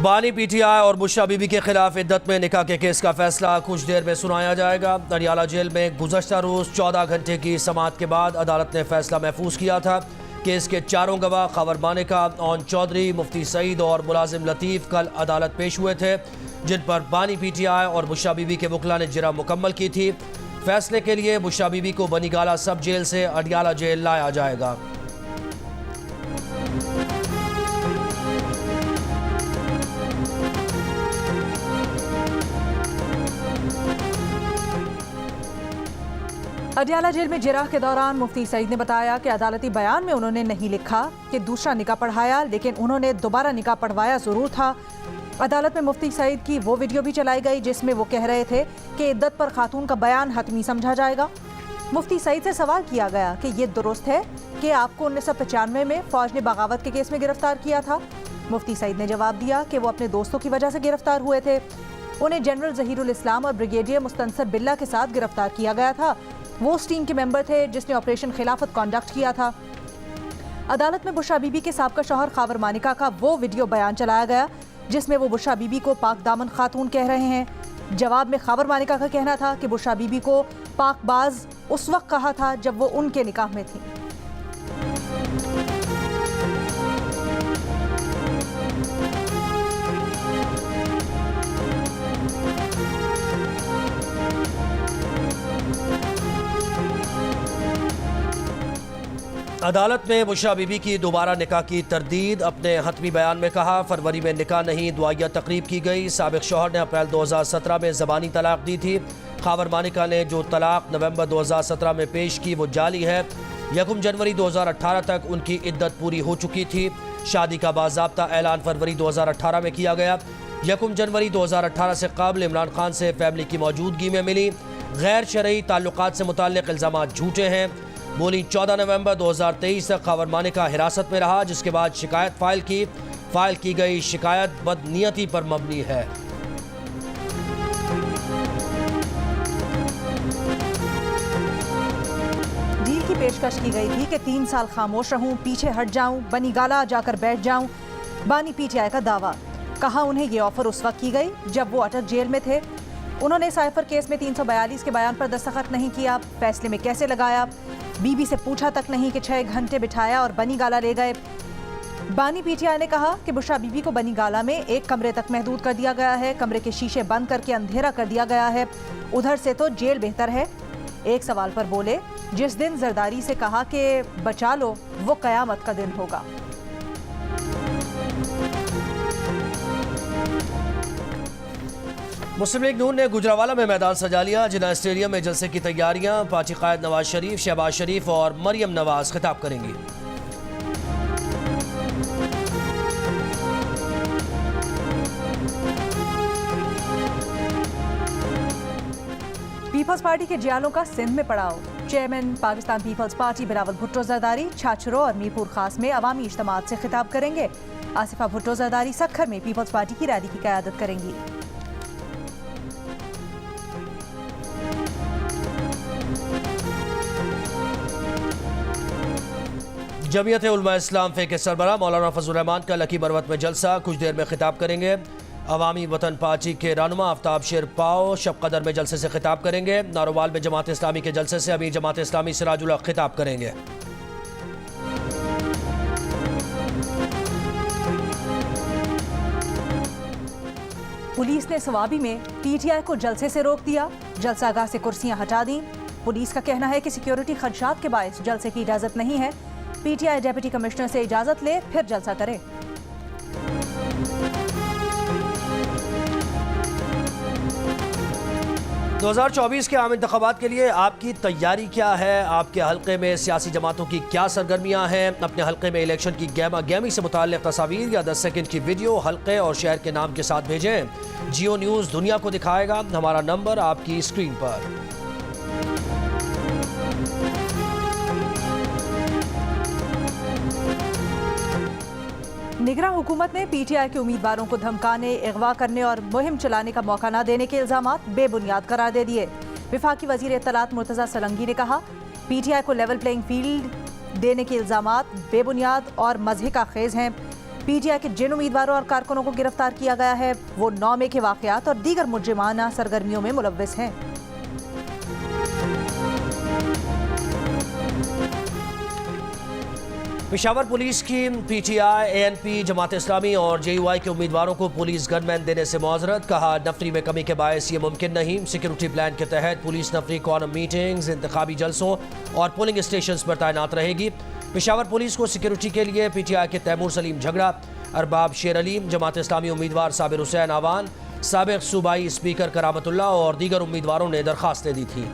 बानी पीटीआई और बुशरा बीबी के खिलाफ इद्दत में निकाह के केस का फैसला कुछ देर में सुनाया जाएगा। अडियाला जेल में गुज़श्ता रोज़ 14 घंटे की समाअत के बाद अदालत ने फैसला महफूज किया था। केस के चारों गवाह खबर मानिका, ओन चौधरी, मुफ्ती सईद और मुलाजिम लतीफ़ कल अदालत पेश हुए थे, जिन पर बानी पीटीआई और बुशरा बीबी के वकला ने जिरा मुकम्मल की थी। फैसले के लिए बुशरा बीबी को बनीगाला सब जेल से अडियाला जेल लाया जाएगा। अडियाला जेल में जिराह के दौरान मुफ्ती सईद ने बताया कि अदालती बयान में उन्होंने नहीं लिखा कि दूसरा निकाह पढ़ाया, लेकिन उन्होंने दोबारा निकाह पढ़वाया ज़रूर था। अदालत में मुफ्ती सईद की वो वीडियो भी चलाई गई जिसमें वो कह रहे थे कि इद्दत पर खातून का बयान हतमी समझा जाएगा। मुफ्ती सईद से सवाल किया गया कि ये दुरुस्त है कि आपको 1995 में फ़ौज ने बगावत के केस में गिरफ्तार किया था। मुफ्ती सईद ने जवाब दिया कि वो अपने दोस्तों की वजह से गिरफ्तार हुए थे। उन्हें जनरल ज़हीरुल इस्लाम और ब्रिगेडियर मुस्तंसर बिल्ला के साथ गिरफ्तार किया गया था। वो उस टीम के मेंबर थे जिसने ऑपरेशन खिलाफत कॉन्डक्ट किया था। अदालत में बुशरा बीबी के साबका शौहर खावर मानिका का वो वीडियो बयान चलाया गया जिसमें वो बुशरा बीबी को पाक दामन खातून कह रहे हैं। जवाब में खावर मानिका का कहना था कि बुशरा बीबी को पाकबाज उस वक्त कहा था जब वो उनके निकाह में थी। अदालत ने बुशरा बीबी की दोबारा निकाह की तरदीद। अपने हतमी बयान में कहा, फरवरी में निकाह नहीं दुआया तकरीब की गई। साबिक शौहर ने अप्रैल 2017 में ज़बानी तलाक दी थी। खावर मानिका ने जो तलाक नवंबर 2017 में पेश की वो जाली है। 1 जनवरी 2018 तक उनकी इद्दत पूरी हो चुकी थी। शादी का बाज़ाब्ता ऐलान फरवरी 2018 में किया गया। 1 जनवरी 2018 से कबल इमरान खान से फैमिली की मौजूदगी में मिली। गैर शरई ताल्लुकात से मुताल्लिक़ इल्ज़ामात झूठे हैं। बोली 14 नवंबर 2023 तक खावर मानिका हिरासत में रहा, जिसके बाद शिकायत फाइल की गई शिकायत बदनीयती पर मबनी है। डील की पेशकश की गई थी कि 3 साल खामोश रहूं, पीछे हट जाऊं, बनीगाला जाकर बैठ जाऊं। बानी पीटीआई का दावा। कहा उन्हें ये ऑफर उस वक्त की गई जब वो अटक जेल में थे। उन्होंने साइफर केस में 342 के बयान पर दस्तखत नहीं किया। फैसले में कैसे लगाया, बीबी से पूछा तक नहीं कि 6 घंटे बिठाया और बनीगाला ले गए। बानी पीटीआई ने कहा कि बुशरा बीबी को बनीगाला में एक कमरे तक महदूद कर दिया गया है। कमरे के शीशे बंद करके अंधेरा कर दिया गया है। उधर से तो जेल बेहतर है। एक सवाल पर बोले, जिस दिन जरदारी से कहा कि बचा लो वो कयामत का दिन होगा। मुस्लिम लीग नून ने गुजरावाला में मैदान सजा लिया। जिन्ना स्टेडियम में जलसे की तैयारियां। पार्टी कायद नवाज शरीफ, शहबाज शरीफ और मरियम नवाज खिताब करेंगी। पीपल्स पार्टी के जियालों का सिंध में पड़ाव। चेयरमैन पाकिस्तान पीपल्स पार्टी बिलावल भुट्टो जरदारी छाछरो और मीरपुर खास में अवामी इज्तिमात से खिताब करेंगे। आसिफा भुट्टो जरदारी सखर में पीपल्स पार्टी की रैली की क़यादत करेंगी। जमीयत उलमा इस्लाम फे के सरबराह मौलाना फजल रहमान का लकी मरवत में जलसा। कुछ देर में खिताब करेंगे। अवामी वतन पार्टी के रहनुमा आफ्ताब शेर पाओ शब कदर में जलसे से खिताब करेंगे। नारोवाल में जमात इस्लामी के जलसे से अमीर जमात इस्लामी सिराजुल हक खिताब करेंगे। पुलिस ने सवाबी में पीटीआई को जलसे से रोक दिया। जलसागाह से कुर्सियां हटा दी। पुलिस का कहना है कि सिक्योरिटी खदशात के बायस जलसे की इजाजत नहीं है। पीटीआई डेप्यूटी कमिश्नर से इजाजत ले फिर जलसा करे। दो 2024 के आम इंतखाबात के लिए आपकी तैयारी क्या है? आपके हल्के में सियासी जमातों की क्या सरगर्मियां हैं? अपने हल्के में इलेक्शन की गहमा गहमी से मुताल्लिक़ तस्वीर या 10 सेकंड की वीडियो हल्के और शहर के नाम के साथ भेजें। जियो न्यूज़ दुनिया को दिखाएगा। हमारा नंबर आपकी स्क्रीन पर। निगरान हुकूमत ने पीटीआई के उम्मीदवारों को धमकाने, अगवा करने और मुहिम चलाने का मौका न देने के इल्जामात बेबुनियाद करार दे दिए। वफाकी वजीर इत्तलात मुर्तज़ा सलंगी ने कहा, पीटीआई को लेवल प्लेइंग फील्ड देने के इल्जामात बेबुनियाद और मज़हिका खेज हैं। पीटीआई के जिन उम्मीदवारों और कारकुनों को गिरफ्तार किया गया है वो 9 मई के वाकयात और दीगर मुजरिमाना सरगर्मियों में मुलव्विस हैं। पेशावर पुलिस की पीटीआई, एएनपी, जमात इस्लामी और जेयूआई के उम्मीदवारों को पुलिस गनमैन देने से मुआजरत। कहा, नफरी में कमी के बायस ये मुमकिन नहीं। सिक्योरिटी प्लान के तहत पुलिस नफरी कॉर्नर मीटिंग्स, इंतखाबी जलसों और पोलिंग स्टेशन पर तैनात रहेगी। पेशावर पुलिस को सिक्योरिटी के लिए पीटीआई के तैमूर सलीम झगड़ा, अरबाब शेर अलीम, जमात इस्लामी उम्मीदवार साबिर हुसैन आवान, साबिक सूबाई स्पीकर करामतुल्लाह और दीगर उम्मीदवारों ने दरखास्तें दी थी।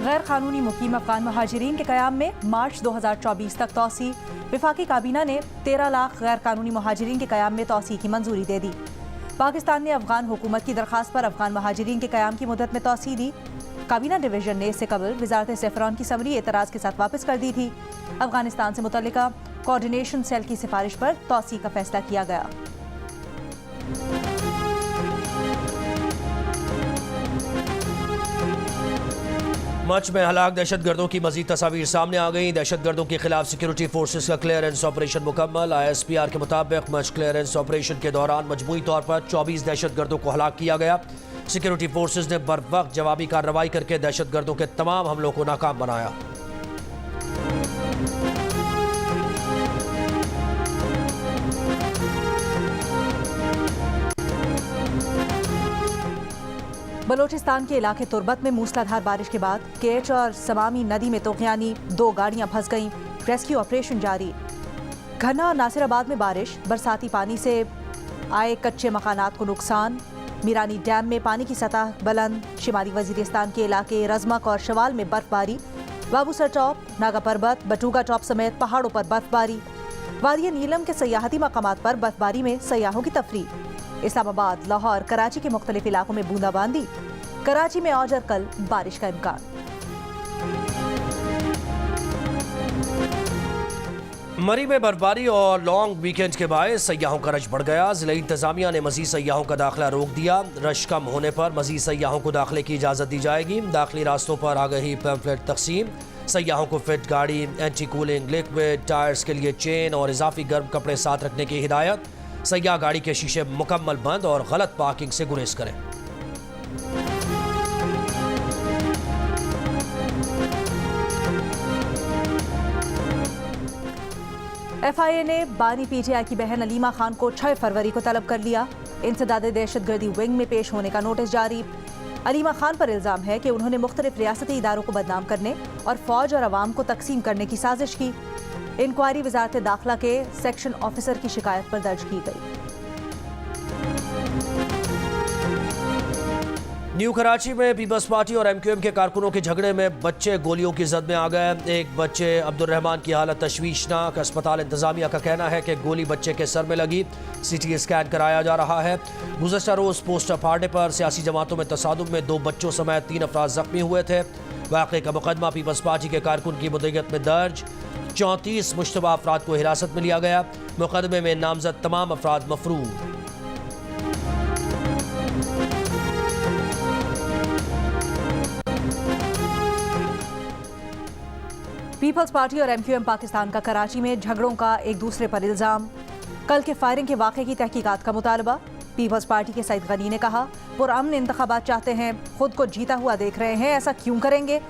गैर कानूनी मुकीम अफगान महाजिरीन के क़याम में मार्च 2024 तक तौसी। विफाकी काबीना ने 13 लाख गैर कानूनी महाजिरीन के क़याम में तौसी की मंजूरी दे दी। पाकिस्तान ने अफगान हुकूमत की दरख्वास्त पर अफगान महाजिरीन के क़याम की मुद्दत में तौसी दी। काबीना डिवीजन ने इससे कबल वजारत सेफरान की समरी एतराज़ के साथ वापस कर दी थी। अफगानिस्तान से मुतल्लिका कोऑर्डिनेशन सेल की सिफारिश पर तौसी का फैसला किया गया। मच में हलाक दहशतगर्दों की मजीद तस्वीर सामने आ गई। दहशतगर्दों के खिलाफ सिक्योरिटी फोर्सेस का क्लियरेंस ऑपरेशन मुकम्मल। ISPR के मुताबिक मच क्लियरेंस ऑपरेशन के दौरान मजमूई तौर पर 24 दहशतगर्दों को हलाक किया गया। सिक्योरिटी फोर्सेस ने बर वक्त जवाबी कार्रवाई करके दहशतगर्दों के तमाम हमलों को नाकाम बनाया। बलोचिस्तान के इलाके तुर्बत में मूसलाधार बारिश के बाद केच और समामी नदी में तोगयानी 2 गाड़ियां फंस गईं। रेस्क्यू ऑपरेशन जारी। घना और नासिराबाद में बारिश, बरसाती पानी से आए कच्चे मकानात को नुकसान। मीरानी डैम में पानी की सतह बुलंद। शिमाली वजीरिस्तान के इलाके रजमक और शवाल में बर्फबारी। बाबूसर टॉप, नागा पर्बत, बटूगा टॉप समेत पहाड़ों पर बर्फबारी। वादी नीलम के सयाहती मकामात पर बर्फबारी में सयाहों की तफरी। इस्लामाबाद, लाहौर, कराची के मुख्तलिफ इलाकों में बूंदाबांदी। कराची में आज और कल बारिश का इम्कान। मरी में बर्फबारी और लॉन्ग वीकेंड के बायस सयाहों का रश बढ़ गया। जिला इंतजामिया ने मजीद सयाहों का दाखिला रोक दिया। रश कम होने पर मजीद सयाहों को दाखिले की इजाज़त दी जाएगी। दाखिली रास्तों पर आगही पैम्फलेट तकसीम। सयाहों को फिट गाड़ी, एंटी कूलिंग लिक्विड, टायर्स के लिए चेन और इजाफी गर्म कपड़े साथ रखने की हिदायत। सयाह गाड़ी के शीशे मुकम्मल बंद और गलत पार्किंग से गुरेज करें। FIA ने बानी PTI की बहन अलीमा खान को 6 फरवरी को तलब कर लिया। इंसदाद दहशतगर्दी विंग में पेश होने का नोटिस जारी। अलीमा खान पर इल्ज़ाम है कि उन्होंने मुख्तलिफ रियासती इदारों को बदनाम करने और फौज और अवाम को तकसीम करने की साजिश की। इंक्वायरी वजारत दाखिला के सेक्शन ऑफिसर की शिकायत पर दर्ज की गई। न्यू कराची में पीपल्स पार्टी और MQM के कारकुनों के झगड़े में बच्चे गोलियों की जद में आ गए। एक बच्चे अब्दुर्रहमान की हालत तशवीशनाक। अस्पताल इंतजामिया का कहना है कि गोली बच्चे के सर में लगी। CT स्कैन कराया जा रहा है। गुज़श्ता रोज़ पोस्टर फाड़ने पर सियासी जमातों में तसादुम में 2 बच्चों समेत 3 अफराद जख्मी हुए थे। वाक़े का मुकदमा पीपल्स पार्टी के कारकुन की मुद्दत में दर्ज। 34 मुश्तबा अफराद को हिरासत में लिया गया। मुकदमे में नामजद तमाम अफराद मफरूर। पीपल्स पार्टी और MQM पाकिस्तान का कराची में झगड़ों का एक दूसरे पर इल्ज़ाम। कल के फायरिंग के वाक़े की तहकीकात का मुतालबा। पीपल्स पार्टी के सईद गनी ने कहा, पुरअमन इंतखाबात चाहते हैं, खुद को जीता हुआ देख रहे हैं, ऐसा क्यों करेंगे।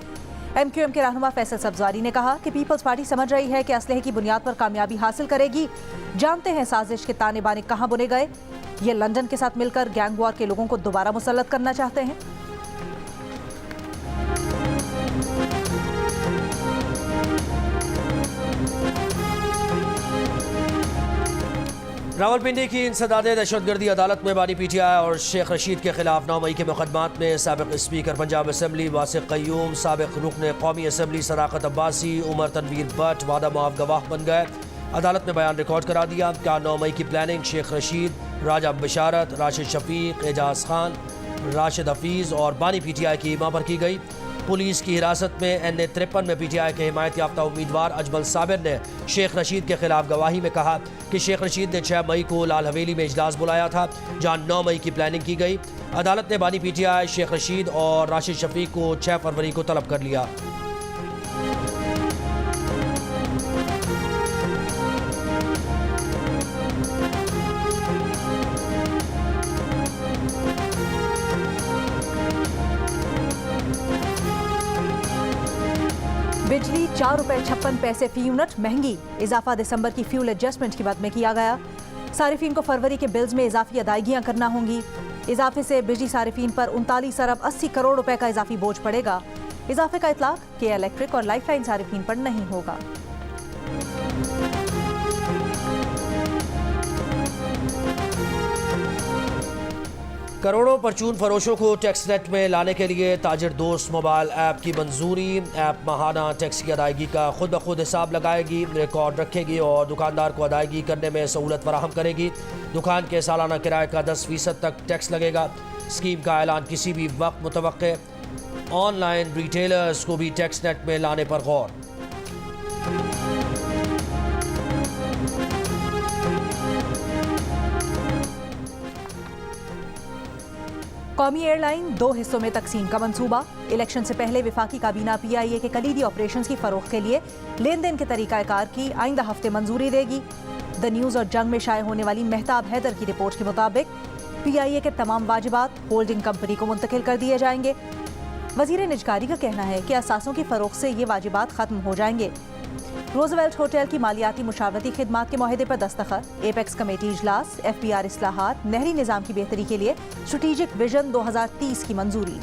MQM के रहनुमा फैसल सब्ज़वारी ने कहा कि पीपल्स पार्टी समझ रही है कि असलहे की बुनियाद पर कामयाबी हासिल करेगी। जानते हैं साजिश के ताने बाने कहाँ बुने गए। ये लंदन के साथ मिलकर गैंग वॉर के लोगों को दोबारा मुसल्लत करना चाहते हैं। रावलपिंडी की इंसदाद दहशतगर्दी अदालत में बानी PTI और शेख रशीद के खिलाफ 9 मई के मुकदमात में साबिक स्पीकर पंजाब असम्बली वासिक क़य्यूम, साबिक रुकन कौमी असम्बली सदाकत अब्बासी, उमर तनवीर भट्ट वादा मुआफ़ गवाह बन गए। अदालत में बयान रिकॉर्ड करा दिया। क्या 9 मई की प्लानिंग शेख रशीद, राजा बशारत, राशिद शफीक, एजाज खान, राशिद हफीज़ और बानी PTI की मां पर की गई। पुलिस की हिरासत में NA-53 में PTI के हिमायत याफ्ता उम्मीदवार अजमल साबिर ने शेख रशीद के खिलाफ गवाही में कहा कि शेख रशीद ने 6 मई को लाल हवेली में इजलास बुलाया था, जहां 9 मई की प्लानिंग की गई। अदालत ने बानी PTI शेख रशीद और राशिद शफीक को 6 फरवरी को तलब कर लिया। बिजली ₹4.56 फी यूनिट महंगी, इजाफा दिसंबर की फ्यूल एडजस्टमेंट की मद में किया गया। सारिफीन को फरवरी के बिल्स में इजाफी अदायगियां करना होंगी। इजाफे से बिजली सारिफीन पर 39 अरब 80 करोड़ रुपए का इजाफी बोझ पड़ेगा। इजाफे का इतलाक के इलेक्ट्रिक और लाइफलाइन सारिफीन पर नहीं होगा। करोड़ों परचून फरोशों को टैक्स नेट में लाने के लिए ताजिर दोस्त मोबाइल ऐप की मंजूरी। ऐप माहाना टैक्स की अदायगी का खुद ब खुद हिसाब लगाएगी, रिकॉर्ड रखेगी और दुकानदार को अदायगी करने में सहूलत फराहम करेगी। दुकान के सालाना किराए का 10% तक टैक्स लगेगा। स्कीम का ऐलान किसी भी वक्त मुतवक्के। ऑनलाइन रिटेलर्स को भी टैक्स नेट में लाने पर गौर। कौमी एयरलाइन 2 हिस्सों में तकसीम का मंसूबा। इलेक्शन से पहले विफाकी काबीना PIA के कलीदी ऑपरेशंस की फरोख्त के लिए लेन देन के तरीकाकार की आइंदा हफ्ते मंजूरी देगी। द न्यूज़ और जंग में शाये होने वाली मेहताब हैदर की रिपोर्ट के मुताबिक PIA के तमाम वाजिबात होल्डिंग कंपनी को मुंतकिल कर दिए जाएंगे। वजीर निजकारी का कहना है कि असासों की फरोख्त से ये वाजिबात खत्म हो जाएंगे। रोजवेल्ट होटल की मालियाती मुशावरती खिदमात के मुआहदे पर दस्तखत, एपेक्स कमेटी इजलास, FPR इस्लाहात, नहरी निज़ाम की बेहतरी के लिए स्ट्रेटेजिक विजन 2030 की मंजूरी।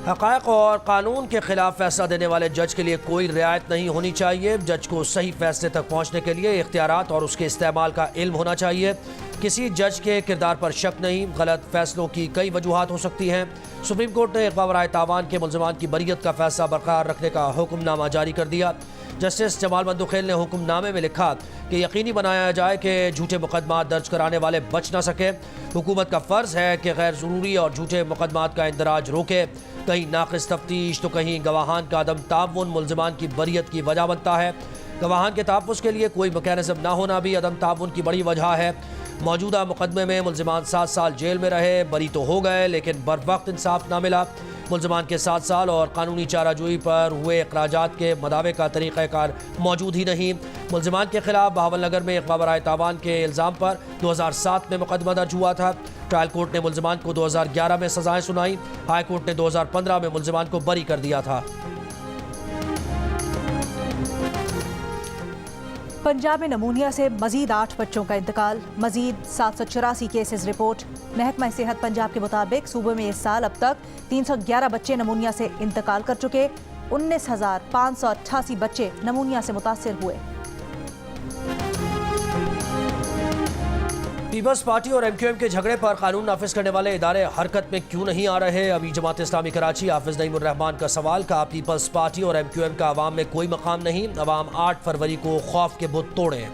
हक़ाइक़ और कानून के खिलाफ फैसला देने वाले जज के लिए कोई रियायत नहीं होनी चाहिए। जज को सही फैसले तक पहुँचने के लिए इख्तियारात और उसके इस्तेमाल का इल्म होना चाहिए। किसी जज के किरदार पर शक नहीं। गलत फैसलों की कई वजूहात हो सकती हैं। सुप्रीम कोर्ट ने इक़बा बराए तावान के मुल्ज़िमान की बरीयत का फैसला बरकरार रखने का हुक्मनामा जारी कर दिया। जस्टिस जमाल बंदुखेल ने हुक्मनामे में लिखा कि यकीनी बनाया जाए कि झूठे मुकदमा दर्ज कराने वाले बच न सके। हुकूमत का फ़र्ज़ है कि गैर ज़रूरी और झूठे मुकदमात का इंदराज रोके। कहीं नाक़िस तफ्तीश तो कहीं गवाहान का अदम ताउन मुल्ज़िमान की बरीयत की वजह बनता है। गवाहान के तहफ़्फ़ुज़ के लिए कोई मैकेनिज़्म ना होना भी अदम ताउन की बड़ी वजह है। मौजूदा मुकदमे में मुल्ज़िमान 7 साल जेल में रहे, बरी तो हो गए लेकिन बर वक्त इंसाफ ना मिला। मुल्ज़िमान के 7 साल और कानूनी चाराजोई पर हुए अखराजात के मदावे का तरीक़ाकार मौजूद ही नहीं। मुल्ज़िमान के खिलाफ बहावलनगर में इक़बा बराए तावान के इल्ज़ाम पर 2007 में मुकदमा दर्ज हुआ था। ट्रायल कोर्ट ने मुल्ज़िमान को 2011 में सज़ाएँ सुनाई। हाई कोर्ट ने 2015 में मुल्ज़िमान को बरी कर दिया था। पंजाब में नमूनिया से मजीद 8 बच्चों का इंतकाल, मजीद 784 केसेस रिपोर्ट। महकमा सेहत पंजाब के मुताबिक सूबे में इस साल अब तक 311 बच्चे नमूनिया से इंतकाल कर चुके। 19,588 बच्चे नमूनिया से मुतासिर हुए। पीपल्स पार्टी और MQM के झगड़े पर कानून नाफिज करने वाले इदारे हरकत में क्यों नहीं आ रहे? अभी जमात इस्लामी कराची हाफिज नईमुर रहमान का सवाल। का पीपल्स पार्टी और MQM का अवाम में कोई मकाम नहीं। अवाम 8 फरवरी को खौफ के बुत तोड़े।